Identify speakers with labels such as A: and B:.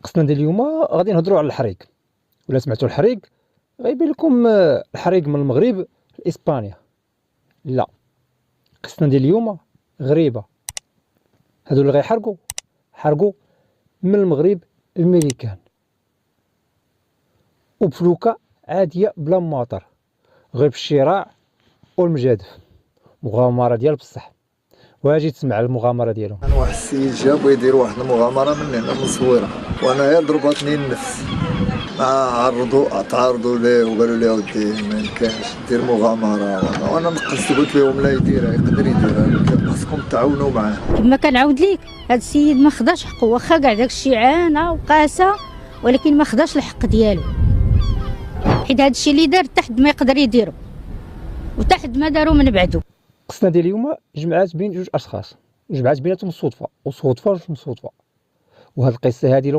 A: قصنا ديال اليوم غادي نهضروا على الحريق. ولا سمعتوا الحريق غيبان لكم الحريق من المغرب لاسبانيا. لا، قصنا ديال اليوم غريبه. هادو اللي حرقوا من المغرب الميريكان وبفلوكه عاديه بلا ماطر، غير بالشراع والمجادف. مغامره ديال بصح. واجي تسمع المغامره ديالهم.
B: انا واحد السيد جا بغا يدير واحد المغامره من هنا من صويره، وانا غير ضربتني النفس. تعرضوا ليه وقالوا لي اودي ما يمكنش دير مغامره، وانا نقصت قلت لهم لا يديرها، يقدر يديرها، خاصكم تعاونوا معاه.
C: كما كنعاود ليك، هاد السيد ما خداش حقه، واخا كاع داكشي عانى وقاسى، ولكن ما خداش الحق ديالو، حيت هاد الشيء اللي دار تحت ما يقدر يديرو وتحت ما دارو من بعدو.
A: قصنا ديال اليوم جمعات بين جوج اشخاص، جمعات بيناتهم الصدفه، وصدفه وهاد القصه هذه